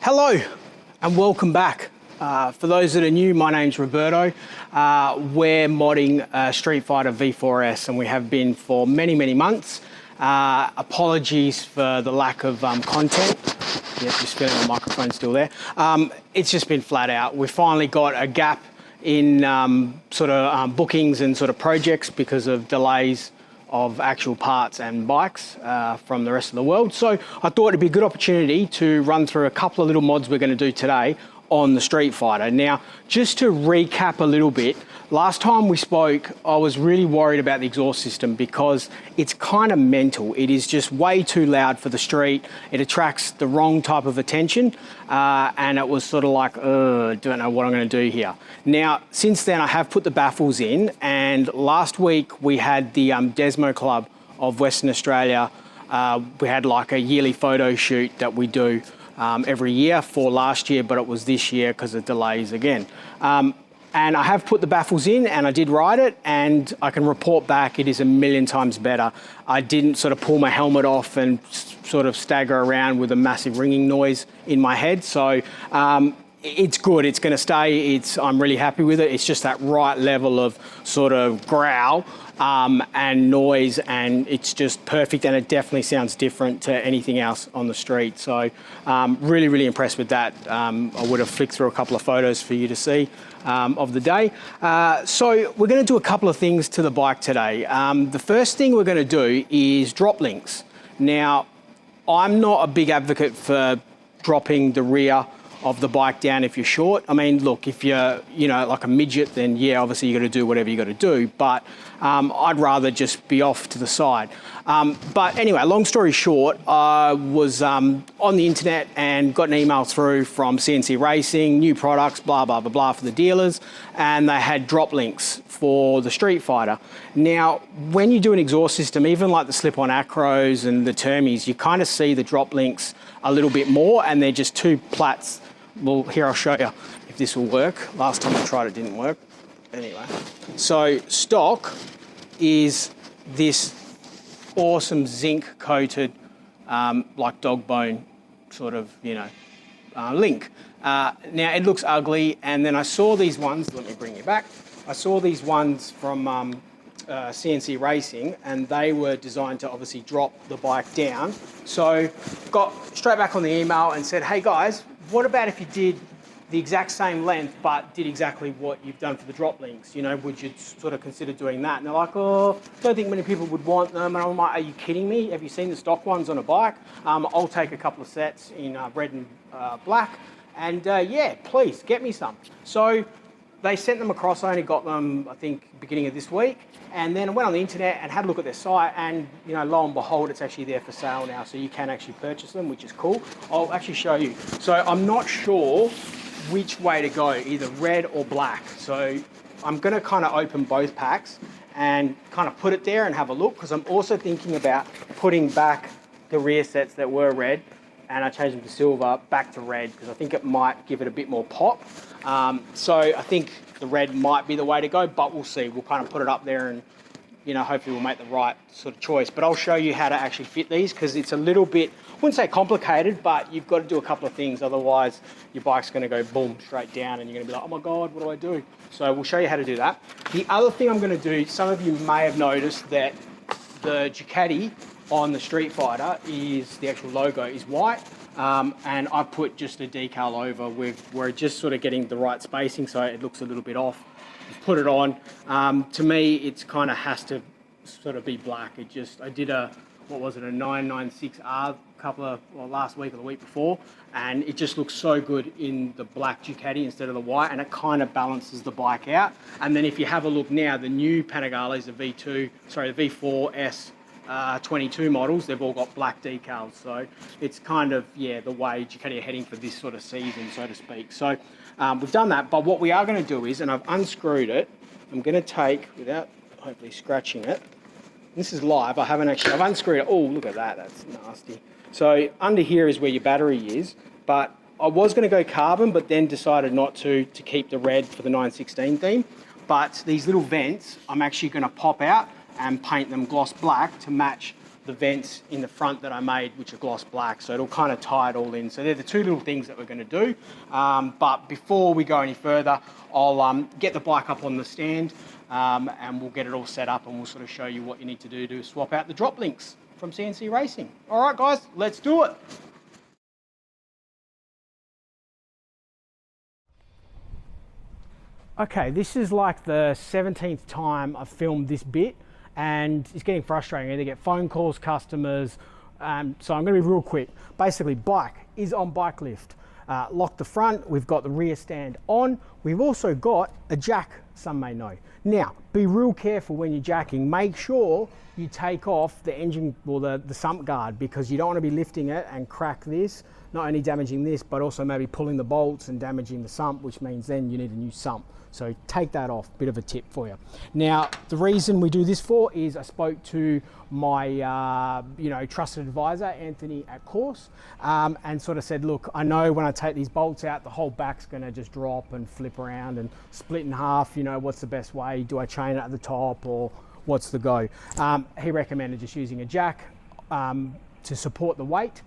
Hello and welcome back. For those that are new, my name's Roberto. We're modding Streetfighter V4S and we have been for many, many months. Apologies for the lack of content. Yep, just feeling the microphone still there. It's just been flat out. We finally got a gap in bookings and sort of projects because of delays of actual parts and bikes from the rest of the world. So I thought it'd be a good opportunity to run through a couple of little mods we're going to do today on the Streetfighter. Now, just to recap a little bit, last time we spoke, I was really worried about the exhaust system because it's kind of mental. It is just way too loud for the street. It attracts the wrong type of attention. And it was sort of like, don't know what I'm going to do here. Now, since then, I have put the baffles in. And last week, we had the Desmo Club of Western Australia. We had like a yearly photo shoot that we do every year for last year, but it was this year because of delays again. And I have put the baffles in and I did ride it and I can report back it is a million times better. I didn't sort of pull my helmet off and sort of stagger around with a massive ringing noise in my head. So it's good, it's gonna stay. I'm really happy with it. It's just that right level of sort of growl and noise, and it's just perfect, and it definitely sounds different to anything else on the street. So really, really impressed with that. I would have flicked through a couple of photos for you to see of the day. So we're gonna do a couple of things to the bike today. The first thing we're gonna do is drop links. Now, I'm not a big advocate for dropping the rear of the bike down if you're short. I mean, look, if you're, like a midget, then yeah, obviously you got to do whatever you got to do, but I'd rather just be off to the side. But anyway, long story short, I was on the internet and got an email through from CNC Racing, new products, blah, blah, blah, blah for the dealers, and they had drop links for the Streetfighter. Now, when you do an exhaust system, even like the slip-on acros and the termies, you kind of see the drop links a little bit more, and they're just two plats. Well, here I'll show you if this will work. Last time I tried it didn't work. Anyway, so stock is this awesome zinc coated, like dog bone sort of, link. Now it looks ugly, and then I saw these ones, let me bring you back. I saw these ones from CNC Racing, and they were designed to obviously drop the bike down. So got straight back on the email and said, hey guys, what about if you did the exact same length, but did exactly what you've done for the drop links? Would you sort of consider doing that? And they're like, oh, don't think many people would want them. And I'm like, are you kidding me? Have you seen the stock ones on a bike? I'll take a couple of sets in red and black. And yeah, please get me some. So they sent them across. I only got them, I think, beginning of this week. And then I went on the internet and had a look at their site, and lo and behold, it's actually there for sale now. So you can actually purchase them, which is cool. I'll actually show you. So I'm not sure which way to go, either red or black. So I'm gonna kind of open both packs and kind of put it there and have a look, because I'm also thinking about putting back the rear sets that were red, and I changed them to silver back to red, because I think it might give it a bit more pop. So I think the red might be the way to go, but we'll see. We'll kind of put it up there and, hopefully we'll make the right sort of choice. But I'll show you how to actually fit these, because it's a little bit, I wouldn't say complicated, but you've got to do a couple of things. Otherwise, your bike's going to go boom, straight down, and you're going to be like, oh my God, what do I do? So we'll show you how to do that. The other thing I'm going to do, some of you may have noticed that the Ducati on the Streetfighter is, the actual logo is white. And I put just a decal over we're just sort of getting the right spacing, so it looks a little bit off. Just put it on. To me, it's kind of has to sort of be black. I did a 996R last week or the week before, and it just looks so good in the black Ducati instead of the white, and it kind of balances the bike out. And then if you have a look now, the new Panigales, the V4S 22 models, they've all got black decals. So it's kind of, the way Ducati are heading for this sort of season, so to speak. So we've done that, but what we are going to do is, and I've unscrewed it, I'm going to take, without hopefully scratching it, this is live, I've unscrewed it. Oh, look at that, that's nasty. So under here is where your battery is, but I was going to go carbon, but then decided not to keep the red for the 916 theme. But these little vents, I'm actually going to pop out and paint them gloss black to match the vents in the front that I made, which are gloss black, so it'll kind of tie it all in. So they're the two little things that we're going to do. But before we go any further, I'll get the bike up on the stand and we'll get it all set up, and we'll sort of show you what you need to do to swap out the drop links from CNC Racing. All right, guys, let's do it. Okay, this is like the 17th time I've filmed this bit, and it's getting frustrating. I either get phone calls, customers, so I'm going to be real quick. Basically, bike is on bike lift. Lock the front, we've got the rear stand on. We've also got a jack, some may know. Now, be real careful when you're jacking. Make sure you take off the engine or the sump guard, because you don't want to be lifting it and crack this, not only damaging this, but also maybe pulling the bolts and damaging the sump, which means then you need a new sump. So take that off, bit of a tip for you. Now, the reason we do this for is I spoke to my trusted advisor, Anthony at Course, and sort of said, look, I know when I take these bolts out, the whole back's gonna just drop and flip around and split in half. You know, what's the best way? Do I chain it at the top, or what's the go? He recommended just using a jack to support the weight.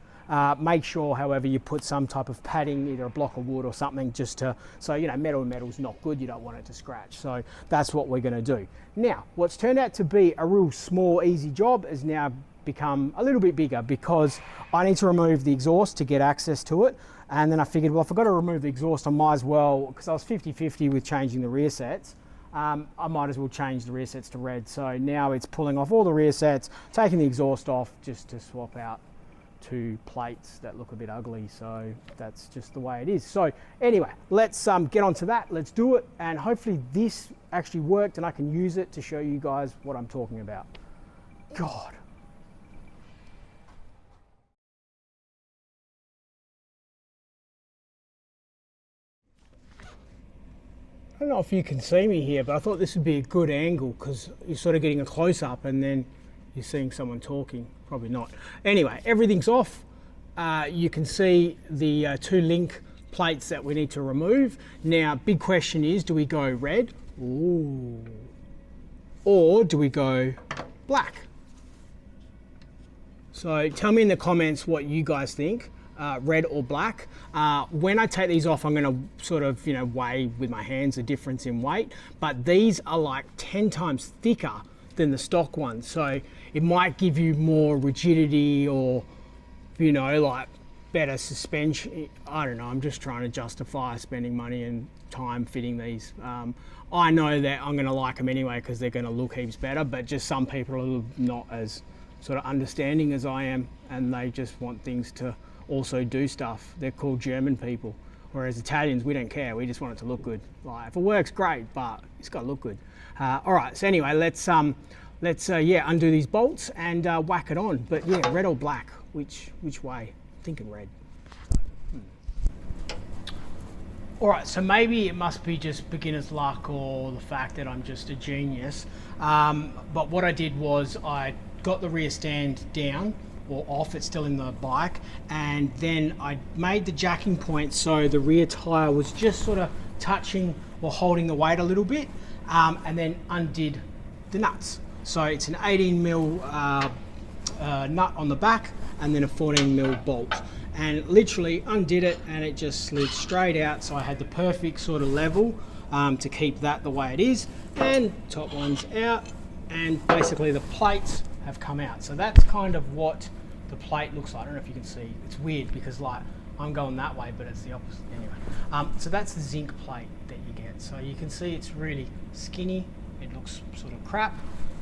Make sure, however, you put some type of padding, either a block of wood or something, just to, so, you know, metal and metal's not good, you don't want it to scratch. So that's what we're gonna do. Now, what's turned out to be a real small, easy job has now become a little bit bigger, because I need to remove the exhaust to get access to it. And then I figured, well, if I've got to remove the exhaust, I might as well, because I was 50-50 with changing the rear sets, I might as well change the rear sets to red. So now it's pulling off all the rear sets, taking the exhaust off just to swap out two plates that look a bit ugly. So that's just the way it is. So anyway, let's get onto that. Let's do it, and hopefully this actually worked and I can use it to show you guys what I'm talking about. God. I don't know if you can see me here, but I thought this would be a good angle, because you're sort of getting a close-up and then you're seeing someone talking. Probably not. Anyway, everything's off. You can see the two link plates that we need to remove. Now, big question is, do we go red? Ooh. Or do we go black? So tell me in the comments what you guys think. Red or black. When I take these off, I'm going to sort of, weigh with my hands the difference in weight, but these are like 10 times thicker than the stock ones. So it might give you more rigidity, or, like better suspension. I don't know, I'm just trying to justify spending money and time fitting these. I know that I'm going to like them anyway, because they're going to look heaps better, but just some people are not as sort of understanding as I am, and they just want things to also do stuff. They're called German people, whereas Italians, we don't care, we just want it to look good. Like, if it works, great, but it's got to look good. All right, so anyway, let's undo these bolts and whack it on. But yeah, red or black, which way? I'm thinking red. All right, so maybe it must be just beginner's luck, or the fact that I'm just a genius. But what I did was I got the rear stand down, or off, it's still in the bike, and then I made the jacking point so the rear tire was just sort of touching or holding the weight a little bit, and then undid the nuts. So it's an 18mm nut on the back, and then a 14mm bolt, and literally undid it, and it just slid straight out. So I had the perfect sort of level to keep that the way it is, and top one's out, and basically the plates have come out. So that's kind of what the plate looks like. I don't know if you can see. It's weird because like I'm going that way, but it's the opposite. Anyway, so that's the zinc plate that you get. So you can see it's really skinny. It looks sort of crap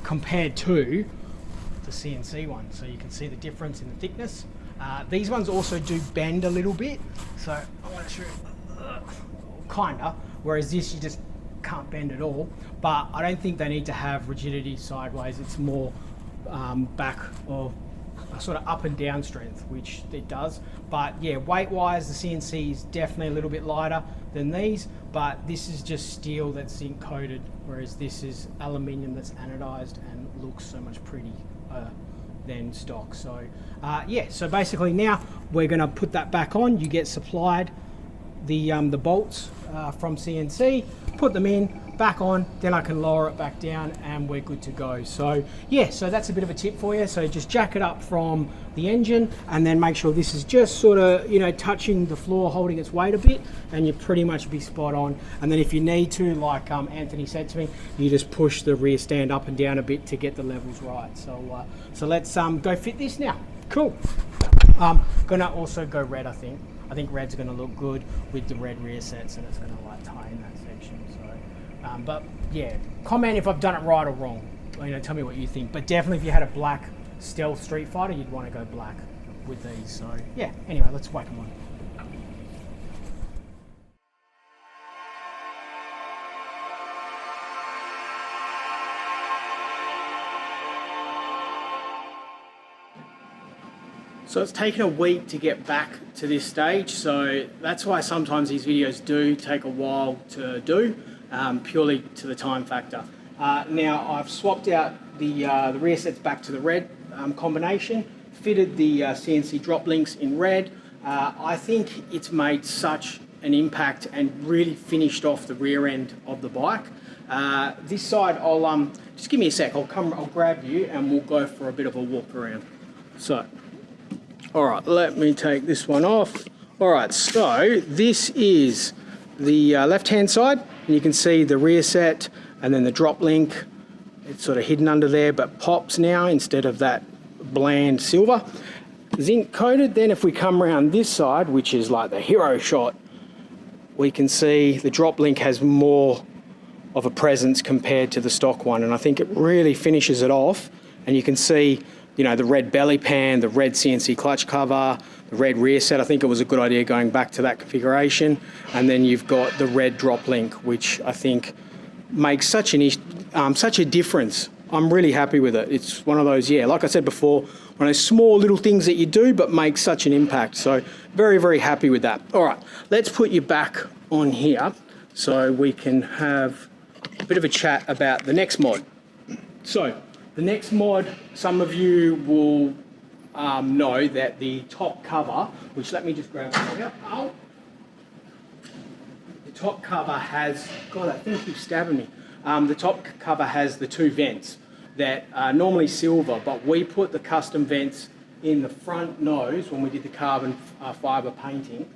compared to the CNC one. So you can see the difference in the thickness. These ones also do bend a little bit. So I want to show you, kinda. Whereas this, you just can't bend at all. But I don't think they need to have rigidity sideways. It's more back, or sort of up and down strength, which it does. But yeah, weight wise, the CNC is definitely a little bit lighter than these, but this is just steel that's zinc coated, whereas this is aluminium that's anodized and looks so much pretty than stock. So yeah, so basically now we're going to put that back on. You get supplied the bolts from CNC, put them in, back on, then I can lower it back down and we're good to go. So yeah, so that's a bit of a tip for you. So just jack it up from the engine and then make sure this is just sort of, you know, touching the floor, holding its weight a bit, and you pretty much be spot on. And then if you need to, like Anthony said to me, you just push the rear stand up and down a bit to get the levels right. So so let's go fit this now. Cool. Gonna also go red, I think. I think red's gonna look good with the red rear sets, and it's gonna like tie in that section. So but yeah, comment if I've done it right or wrong. You know, tell me what you think. But definitely if you had a black Stealth Street Fighter, you'd want to go black with these. So yeah, anyway, let's whack them on. So it's taken a week to get back to this stage, so that's why sometimes these videos do take a while to do, purely to the time factor. Now I've swapped out the rear sets back to the red combination, fitted the CNC drop links in red. I think it's made such an impact and really finished off the rear end of the bike. This side, I'll just give me a sec. I'll grab you and we'll go for a bit of a walk around. So. All right, let me take this one off. All right, so this is the left-hand side. And you can see the rear set and then the drop link. It's sort of hidden under there, but pops now instead of that bland silver. Zinc coated. Then if we come around this side, which is like the hero shot, we can see the drop link has more of a presence compared to the stock one. And I think it really finishes it off. And you can see, you know, the red belly pan, the red CNC clutch cover, the red rear set. I think it was a good idea going back to that configuration. And then you've got the red drop link, which I think makes such a difference. I'm really happy with it. It's one of those, yeah, like I said before, one of those small little things that you do but make such an impact. So very, very happy with that. All right, let's put you back on here so we can have a bit of a chat about the next mod. So the next mod, some of you will know that the top cover, which let me just grab it for you. Oh. The top cover has, God, I think you're stabbing me. The top cover has the two vents that are normally silver, but we put the custom vents in the front nose when we did the carbon fibre painting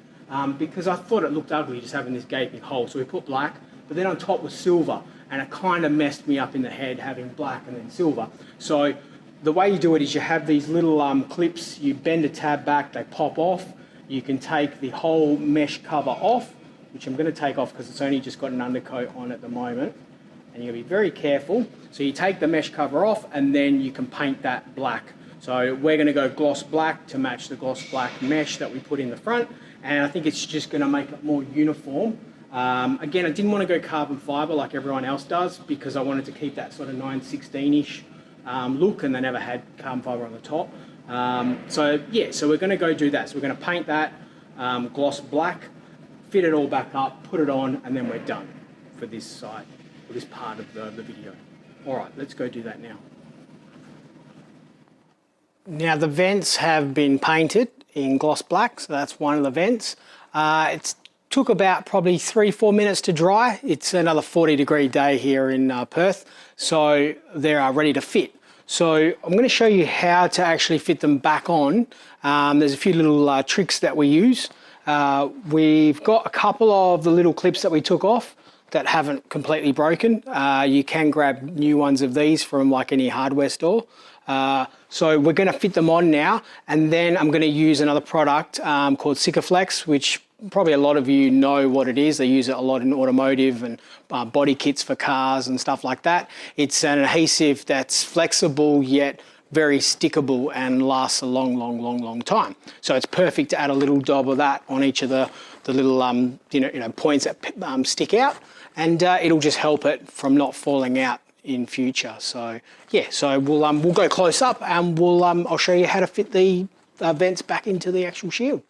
because I thought it looked ugly just having this gaping hole. So we put black, but then on top was silver. And it kind of messed me up in the head having black and then silver. So the way you do it is you have these little clips, you bend a tab back, they pop off. You can take the whole mesh cover off, which I'm going to take off because it's only just got an undercoat on at the moment. And you're going to be very careful. So you take the mesh cover off and then you can paint that black. So we're going to go gloss black to match the gloss black mesh that we put in the front. And I think it's just going to make it more uniform. Again, I didn't want to go carbon fibre like everyone else does because I wanted to keep that sort of 916-ish look, and they never had carbon fibre on the top. So yeah, so we're going to go do that. So we're going to paint that gloss black, fit it all back up, put it on, and then we're done for this side, for this part of the video. All right, let's go do that now. Now the vents have been painted in gloss black, so that's one of the vents. It's took about probably 3-4 minutes to dry. It's another 40-degree day here in Perth, so they're ready to fit. So I'm going to show you how to actually fit them back on. There's a few little tricks that we use. We've got a couple of the little clips that we took off that haven't completely broken. You can grab new ones of these from like any hardware store. So we're going to fit them on now, and then I'm going to use another product called Sikaflex, which probably a lot of you know what it is. They use it a lot in automotive and body kits for cars and stuff like that. It's an adhesive that's flexible yet very stickable and lasts a long time. So it's perfect to add a little dab of that on each of the little points that stick out, and it'll just help it from not falling out in future. So yeah, so we'll go close up and I'll show you how to fit the vents back into the actual shield.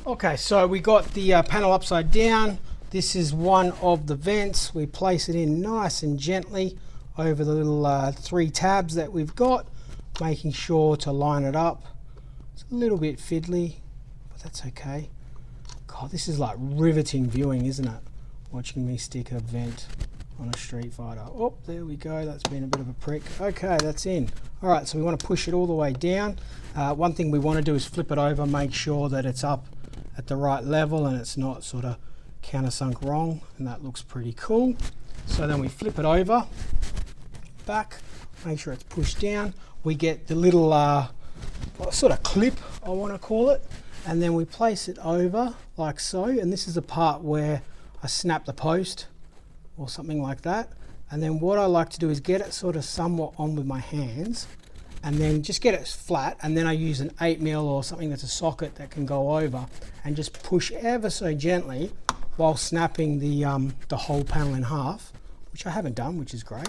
Okay, so we got the panel upside down. This is one of the vents. We place it in nice and gently over the little 3 tabs that we've got, making sure to line it up It's a little bit fiddly, but that's okay. God, this is like riveting viewing, isn't it? Watching me stick a vent on a Streetfighter. Oh, there we go. That's been a bit of a prick. Okay, that's in. All right, so we want to push it all the way down. One thing we want to do is flip it over, make sure that it's up at the right level and it's not sort of countersunk wrong, and that looks pretty cool. So then we flip it over, back, make sure it's pushed down. We get the little sort of clip, I want to call it, and then we place it over like so, and this is the part where I snap the post or something like that. And then what I like to do is get it sort of somewhat on with my hands and then just get it flat, and then I use an 8mm or something that's a socket that can go over and just push ever so gently while snapping the whole panel in half, which I haven't done, which is great.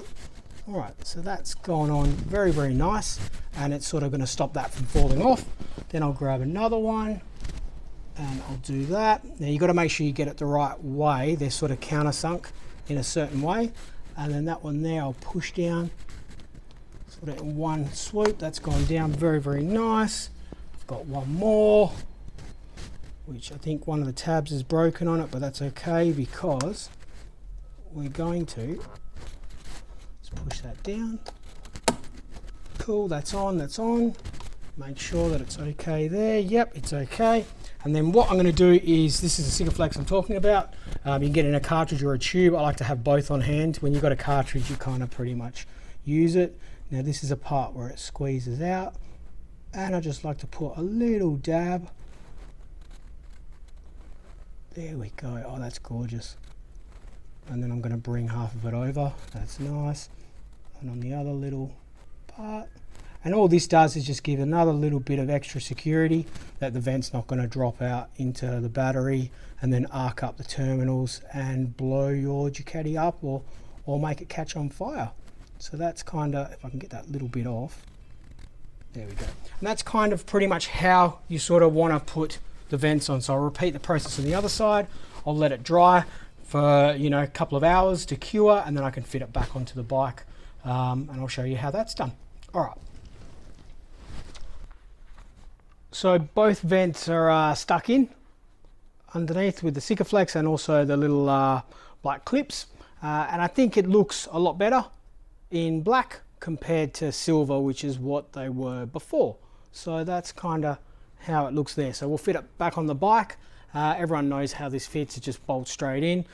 All right, so that's gone on very, very nice, and it's sort of going to stop that from falling off. Then I'll grab another one and I'll do that. Now you've got to make sure you get it the right way. They're sort of countersunk in a certain way. And then that one there, I'll push down sort of in one swoop. That's gone down very, very nice. I've got one more, which I think one of the tabs is broken on it, but that's okay because we're going to just push that down. Cool, that's on, that's on. Make sure that it's okay there. Yep, it's okay. And then what I'm going to do is, this is the Sikaflex I'm talking about. You can get in a cartridge or a tube. I like to have both on hand. When you've got a cartridge, you kind of pretty much use it. Now this is a part where it squeezes out, and I just like to put a little dab. There we go. Oh, that's gorgeous. And then I'm going to bring half of it over. That's nice. And on the other little part. And all this does is just give another little bit of extra security that the vent's not going to drop out into the battery and then arc up the terminals and blow your Ducati up or make it catch on fire. So that's kind of, if I can get that little bit off, there we go. And that's kind of pretty much how you sort of want to put the vents on. So I'll repeat the process on the other side. I'll let it dry for, you know, a couple of hours to cure, and then I can fit it back onto the bike, and I'll show you how that's done. All right. So both vents are stuck in underneath with the Sikaflex and also the little black clips. And I think it looks a lot better in black compared to silver, which is what they were before. So that's kind of how it looks there. So we'll fit it back on the bike. Everyone knows how this fits. It just bolts straight in,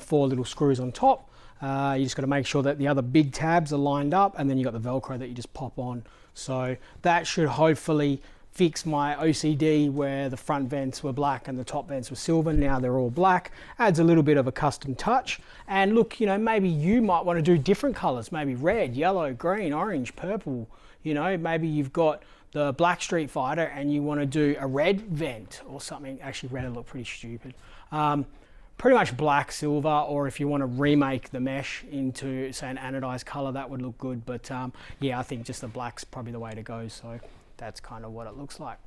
4 little screws on top. You just got to make sure that the other big tabs are lined up, and then you got the Velcro that you just pop on. So that should hopefully fix my OCD where the front vents were black and the top vents were silver. Now they're all black. Adds a little bit of a custom touch. And look, you know, maybe you might want to do different colors, maybe red, yellow, green, orange, purple. You know, maybe you've got the black Streetfighter and you want to do a red vent or something. Actually, red would look pretty stupid. Pretty much black, silver, or if you want to remake the mesh into, say, an anodized color, that would look good. But yeah, I think just the black's probably the way to go. So that's kind of what it looks like.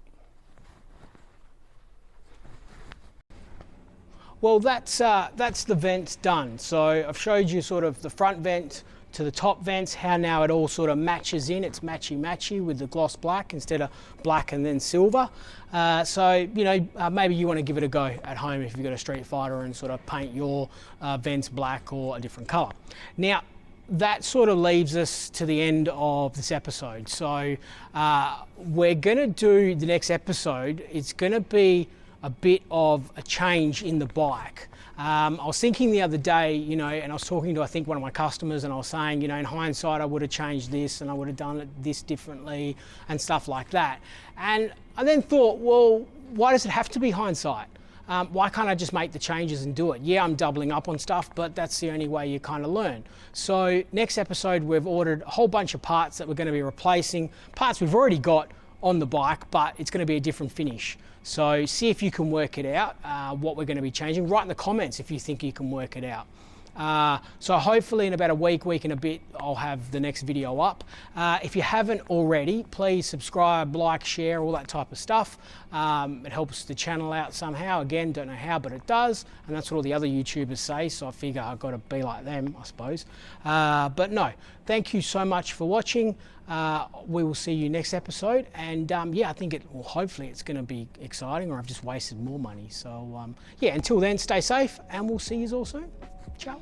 Well, that's the vents done. So I've showed you sort of the front vent to the top vents, how now it all sort of matches in. It's matchy-matchy with the gloss black instead of black and then silver. So, you know, maybe you want to give it a go at home if you've got a Streetfighter and sort of paint your vents black or a different color. Now, that sort of leaves us to the end of this episode. So we're going to do the next episode. It's going to be a bit of a change in the bike. I was thinking the other day, you know, and I was talking to, I think, one of my customers, and I was saying, you know, in hindsight, I would have changed this and I would have done it this differently and stuff like that. And I then thought, well, why does it have to be hindsight? Why can't I just make the changes and do it? Yeah, I'm doubling up on stuff, but that's the only way you kind of learn. So next episode, we've ordered a whole bunch of parts that we're going to be replacing, parts we've already got on the bike, but it's going to be a different finish. So see if you can work it out, what we're going to be changing. Write in the comments if you think you can work it out. So hopefully in about a week and a bit, I'll have the next video up. If you haven't already, please subscribe, like, share, all that type of stuff. It helps the channel out somehow. Again, don't know how, but it does. And that's what all the other YouTubers say. So I figure I've got to be like them, I suppose. But no, thank you so much for watching. We will see you next episode. And yeah, I think hopefully it's going to be exciting, or I've just wasted more money. So yeah, until then, stay safe and we'll see you all soon. Ciao.